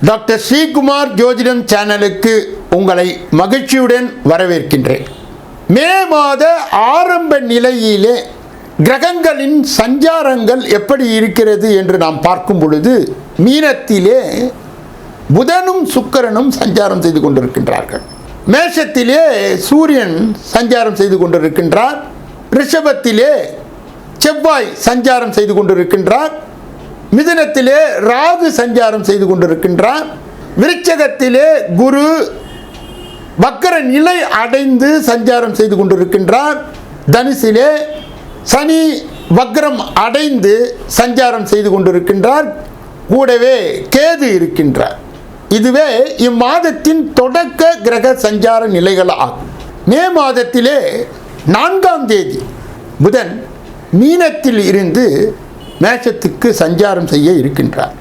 Doctor Sreekumar ஜோதிடம் சேனலுக்கு உங்களை மகிழ்ச்சியுடன் வரவேற்கின்றேன். மே மாத ஆரம்ப நிலையிலே கிரகங்களின் சஞ்சாரங்கள் எப்படி இருக்கிறது என்று நாம் பார்க்கும் பொழுது, மீனத்திலே புதனும் சுக்கிரனும் சஞ்சாரம் செய்து கொண்டிருக்கின்றார்கள். மேஷத்திலே சூரியன் சஞ்சாரம் செய்து கொண்டிருக்கின்றார். ரிஷபத்திலே செவ்வாய் சஞ்சாரம் செய்து கொண்டிருக்கின்றார். மிதுனத்திலே ராகு சஞ்சாரம் செய்து கொண்டிருக்கின்றார். விருச்சகத்திலே குரு வக்கர நிலை அடைந்து சஞ்சாரம் செய்து கொண்டிருக்கின்றார். தனுசிலே சனி வக்ரம் அடைந்து சஞ்சாரம் செய்து கொண்டிருக்கின்றார். கூடவே கேது இருக்கின்றார். இதுவே இம்மாதத்தின் தொடக்க கிரக சஞ்சார நிலைகள் ஆகும். மே மாதத்திலே 4ஆம் தேதி புதன் மீனத்தில் இருந்து மேஷத்துக்கு சஞ்சாரம் செய்ய இருக்கின்றார்.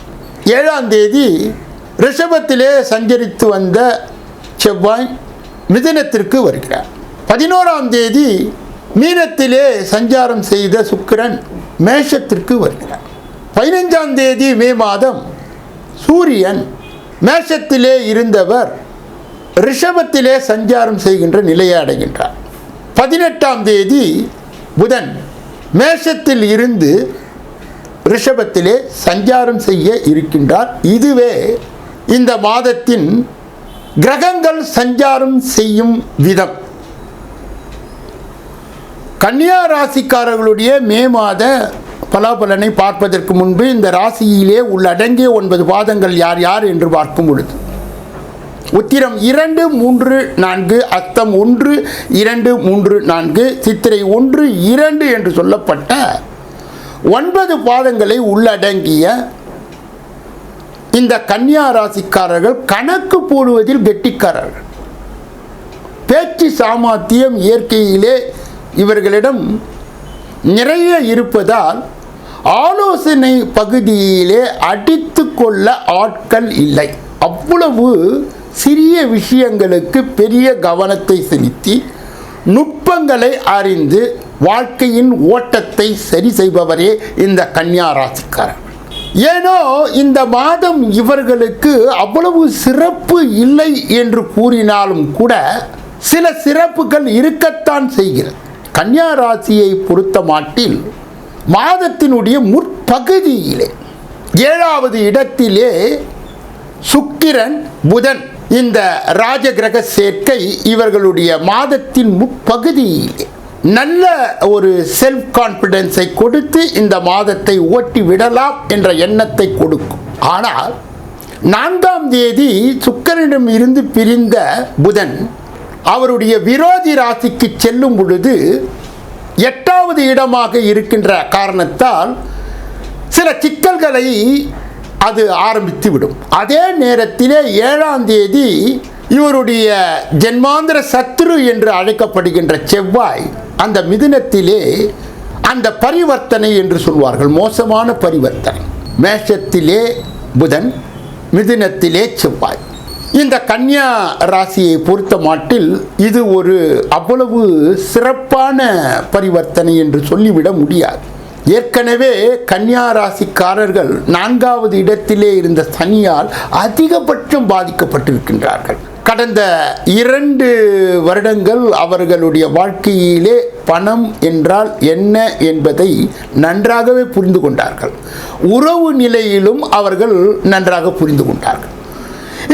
7ஆம் தேதி ரிஷபத்திலே சஞ்சரித்து வந்த செவ்வாய் மிதுனத்திற்கு வருகிறார். 11ஆம் தேதி மீனத்திலே சஞ்சாரம் செய்த சுக்கிரன் மேஷத்திற்கு வருகிறார். 15ஆம் தேதி மே மாதம் சூரியன் மேஷத்திலே இருந்தவர் ரிஷபத்திலே சஞ்சாரம் செய்கின்ற நிலையை அடைகின்றார். 18ஆம் தேதி புதன் மேஷத்தில் இருந்து ரிஷபத்திலே சஞ்சாரம் செய்ய இருக்கின்றார். இதுவே இந்த மாதத்தின் கிரகங்கள் சஞ்சாரம் செய்யும் விதம். கன்னியா ராசிக்காரர்களுடைய மே மாத பலாபலனை பார்ப்பதற்கு முன்பு இந்த ராசியிலே உள்ளடங்கிய 9 பாதங்கள் யார் யார் என்று பார்க்கும் பொழுது, உத்திரம் 2, 3, 4, அஸ்தம் 1, 2, 3, 4, சித்திரை 1, 2 என்று சொல்லப்பட்ட 9 பாதங்களை உள்ளடங்கிய இந்த கன்னியா ராசிக்காரர்கள் கணக்கு போடுவதில் கெட்டிக்காரர்கள். பேச்சு சாமர்த்தியம் இயற்கையிலே இவர்களிடம் நிறைய இருப்பதால் ஆலோசனை பகுதியிலே அடித்து கொள்ள ஆட்கள் இல்லை. அவ்வளவு சிறிய விஷயங்களுக்கு பெரிய கவனத்தை செலுத்தி நுட்பங்களை அறிந்து வாழ்க்கையின் ஓட்டத்தை சரி செய்பவரே இந்த கன்னியா ராசிக்காரர். ஏனோ இந்த மாதம் இவர்களுக்கு அவ்வளவு சிறப்பு இல்லை என்று கூறினாலும் கூட சில சிறப்புகள் இருக்கத்தான் செய்கிறது. கன்னியா ராசியை பொறுத்த மாட்டில் மாதத்தினுடைய முற்பகுதியிலே 7வது இடத்திலே சுக்கிரன் புதன் இந்த ராஜகிரக சேர்க்கை இவர்களுடைய மாதத்தின் முற்பகுதியிலே நல்ல ஒரு செல்ஃப் கான்ஃபிடென்ஸை கொடுத்து இந்த மாதத்தை ஓட்டி விடலாம் என்ற எண்ணத்தை கொடுக்கும். ஆனால் 4ஆம் தேதி சுக்கிரனிடம் இருந்து பிரிந்த புதன் அவருடைய விரோதி ராசிக்கு செல்லும் பொழுது 8வது இடமாக இருக்கின்ற காரணத்தால் சில சிக்கல்களை அது ஆரம்பித்து விடும். அதே நேரத்திலே 7ஆம் தேதி இவருடைய ஜென்மாந்திர சத்ரு என்று அழைக்கப்படுகின்ற செவ்வாய் அந்த மிதுனத்திலே அந்த பரிவர்த்தனை என்று சொல்வார்கள், மோசமான பரிவர்த்தனை. மேஷத்திலே புதன், மிதுனத்திலே செவ்வாய். இந்த கன்னியா ராசியை பொறுத்த மாட்டில் இது ஒரு அவ்வளவு சிறப்பான பரிவர்த்தனை என்று சொல்லிவிட முடியாது. ஏற்கனவே கன்னியா ராசிக்காரர்கள் 4வது இடத்திலே இருந்த சனியால் அதிகபட்சம் பாதிக்கப்பட்டிருக்கின்றார்கள். கடந்த 2 வருடங்கள் அவர்களுடைய வாழ்க்கையிலே பணம் என்றால் என்ன என்பதை நன்றாகவே புரிந்து கொண்டார்கள். உறவு நிலையிலும் அவர்கள் நன்றாக புரிந்து கொண்டார்கள்.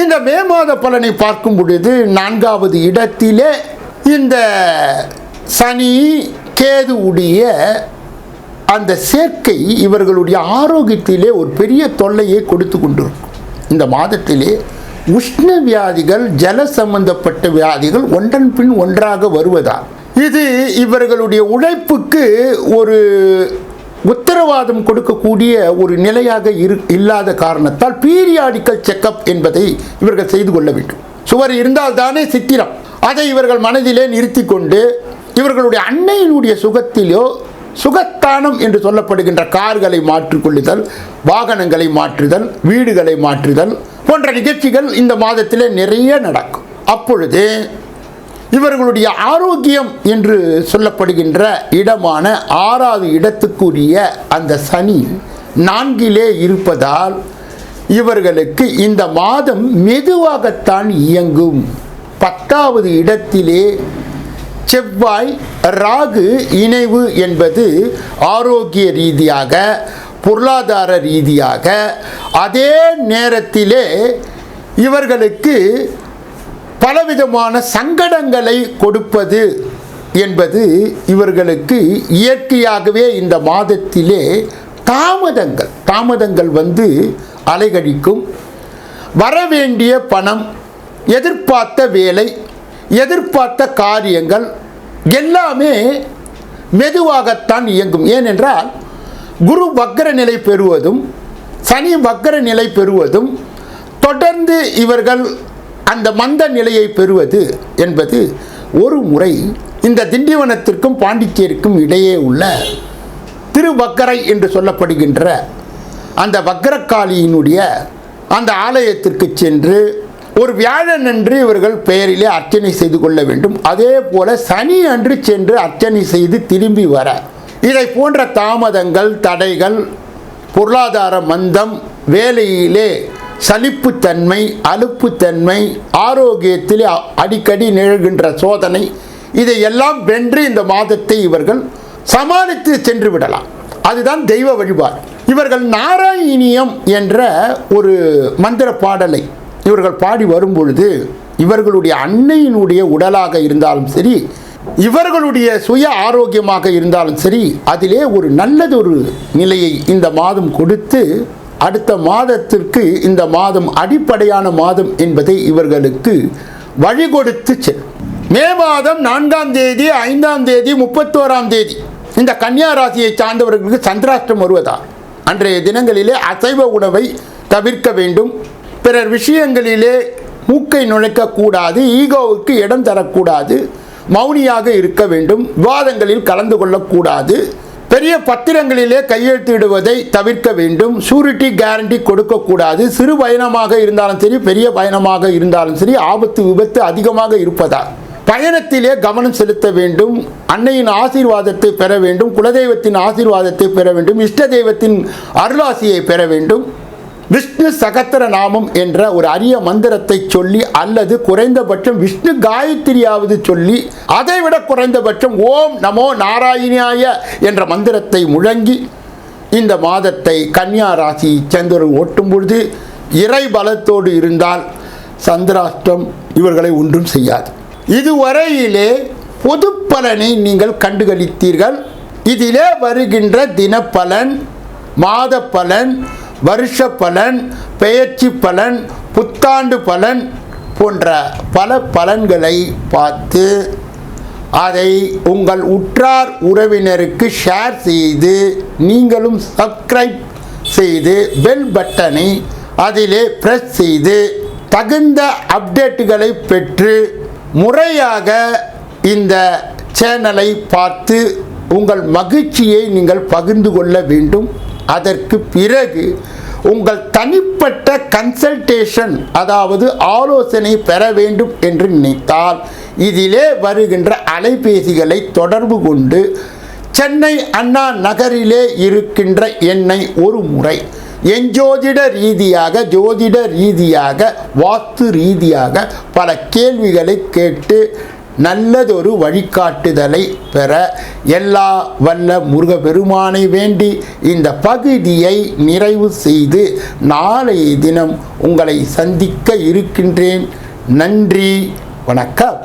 இந்த மே மாத பலனை பார்க்கும் பொழுது 4வது இடத்திலே இந்த சனி கேது உடைய அந்த சேர்க்கை இவர்களுடைய ஆரோக்கியத்திலே ஒரு பெரிய தொல்லையை கொடுத்து கொண்டிருக்கும். இந்த மாதத்திலே உஷ்ண வியாதிகள், ஜல சம்பந்தப்பட்ட வியாதிகள் ஒன்றன் பின் ஒன்றாக வருவதால் இது இவர்களுடைய உழைப்புக்கு ஒரு உத்தரவாதம் கொடுக்கக்கூடிய ஒரு நிலையாக இல்லாத காரணத்தால் பீரியாடிக்கல் செக்கப் என்பதை இவர்கள் செய்து கொள்ள வேண்டும். சுவர் இருந்தால் தானே சித்திரம். அதை இவர்கள் மனதிலே நிறுத்தி கொண்டு இவர்களுடைய அன்னையினுடைய சுகத்திலோ சுகத்தானம் என்று சொல்லப்படுகின்ற கார்களை மாற்றிக்கொள்ளுதல், வாகனங்களை மாற்றுதல், வீடுகளை மாற்றுதல் போன்ற நிகழ்ச்சிகள் இந்த மாதத்திலே நிறைய நடக்கும். அப்பொழுது இவர்களுடைய ஆரோக்கியம் என்று சொல்லப்படுகின்ற இடமான 6வது இடத்துக்குரிய அந்த சனி 4லே இருப்பதால் இவர்களுக்கு இந்த மாதம் மெதுவாகத்தான் இயங்கும். 10வது இடத்திலே செவ்வாய் ராகு இணைவு என்பது ஆரோக்கிய ரீதியாக, பொருளாதார ரீதியாக, அதே நேரத்திலே இவர்களுக்கு பலவிதமான சங்கடங்களை கொடுப்பது என்பது இவர்களுக்கு இயற்கையாகவே இந்த மாதத்திலே தாமதங்கள் வந்து அலைகழிக்கும். வரவேண்டிய பணம், எதிர்பார்த்த வேலை, எதிர்பார்த்த காரியங்கள் எல்லாமே மெதுவாகத்தான் இயங்கும். ஏனென்றால் குரு வக்ர நிலை பெறுவதும் சனி வக்ர நிலை பெறுவதும் தொடர்ந்து இவர்கள் அந்த மந்த நிலையை பெறுவது என்பது ஒரு முறை இந்த திண்டிவனத்திற்கும் பாண்டிச்சேரிக்கும் இடையே உள்ள திருவக்கரை என்று சொல்லப்படுகின்ற அந்த வக்ரகாளியினுடைய அந்த ஆலயத்திற்கு சென்று ஒரு வியாழன் அன்று இவர்கள் பெயரிலே அர்ச்சனை செய்து கொள்ள வேண்டும். அதே போல சனி அன்று சென்று அர்ச்சனை செய்து திரும்பி வர இதை போன்ற தாமதங்கள், தடைகள், பொருளாதார மந்தம், வேலையிலே சலிப்புத்தன்மை, அலுப்புத்தன்மை, ஆரோக்கியத்திலே அடிக்கடி நிகழ்கின்ற சோதனை, இதையெல்லாம் வென்று இந்த மாதத்தை இவர்கள் சமாளித்து சென்று விடலாம். அதுதான் தெய்வ வழிபாடு. இவர்கள் நாராயணியம் என்ற ஒரு மந்திர பாடலை இவர்கள் பாடி வரும்பொழுது இவர்களுடைய அன்னையினுடைய உடலாக இருந்தாலும் சரி, இவர்களுடைய சுய ஆரோக்கியமாக இருந்தாலும் சரி, அதிலே ஒரு நல்லதொரு நிலையை இந்த மாதம் கொடுத்து அடுத்த மாதத்திற்கு இந்த மாதம் அடிப்படையான மாதம் என்பதை இவர்களுக்கு வழி கொடுத்து செல்லும். மே மாதம் 4ஆம் தேதி, 5ஆம் தேதி, 31ஆம் தேதி இந்த கன்னியா ராசியை சார்ந்தவர்களுக்கு சந்திராஷ்டம் வருவதால் அன்றைய தினங்களிலே அசைவ உணவை தவிர்க்க வேண்டும். பிறர் விஷயங்களிலே மூக்கை நுழைக்கக்கூடாது, ஈகோவுக்கு இடம் தரக்கூடாது, மௌனியாக இருக்க வேண்டும், விவாதங்களில் கலந்து கொள்ளக்கூடாது, பெரிய பத்திரங்களிலே கையெழுத்திடுவதை தவிர்க்க வேண்டும், ஷூரிட்டி கேரண்டி கொடுக்கக்கூடாது. சிறு பயணமாக இருந்தாலும் சரி, பெரிய பயணமாக இருந்தாலும் சரி, ஆபத்து விபத்து அதிகமாக இருப்பதால் பயணத்திலே கவனம் செலுத்த வேண்டும். அன்னையின் ஆசீர்வாதத்தை பெற வேண்டும், குலதெய்வத்தின் ஆசீர்வாதத்தை பெற வேண்டும், இஷ்ட தெய்வத்தின் அருளாசியை பெற வேண்டும். விஷ்ணு சகஸ்ர நாமம் என்ற ஒரு அரிய மந்திரத்தை சொல்லி அல்லது குறைந்தபட்சம் விஷ்ணு காயத்ரியாவது சொல்லி, அதைவிட குறைந்தபட்சம் ஓம் நமோ நாராயணாய என்ற மந்திரத்தை முழங்கி இந்த மாதத்தை கன்னியா ராசி சந்திரன் ஓட்டும் பொழுது இறை பலத்தோடு இருந்தால் சந்திராஷ்டம் இவர்களை ஒன்றும் செய்யாது. இதுவரையிலே பொது பலனை நீங்கள் கண்டுகளித்தீர்கள். இதிலே வருகின்ற தினப்பலன், மாத பலன், வருஷ பலன், பெயர்ச்சி பலன், புத்தாண்டு பலன் போன்ற பல பலன்களை பார்த்து அதை உங்கள் உற்றார் உறவினருக்கு ஷேர் செய்து நீங்களும் சப்ஸ்கிரைப் செய்து பெல் பட்டனை அதிலே பிரஸ் செய்து தகுந்த அப்டேட்டுகளை பெற்று முறையாக இந்த சேனலை பார்த்து உங்கள் மகிழ்ச்சியை நீங்கள் பகிர்ந்து கொள்ள வேண்டும். அதற்கு பிறகு உங்கள் தனிப்பட்ட கன்சல்டேஷன், அதாவது ஆலோசனை பெற வேண்டும் என்று நினைத்தால் இதிலே வருகின்ற அலைபேசிகளை தொடர்பு கொண்டு சென்னை அண்ணா நகரிலே இருக்கின்ற என்னை ஒரு முறை எஞ்சோதிட ரீதியாக, ஜோதிட ரீதியாக, வாஸ்து ரீதியாக பல கேள்விகளை கேட்டு நல்லதொரு வழிகாட்டுதலை பெற எல்லா வல்ல முருகப்பெருமானை வேண்டி இந்த பகுதியை நிறைவு செய்து நாளைய தினம் உங்களை சந்திக்க இருக்கின்றேன். நன்றி, வணக்கம்.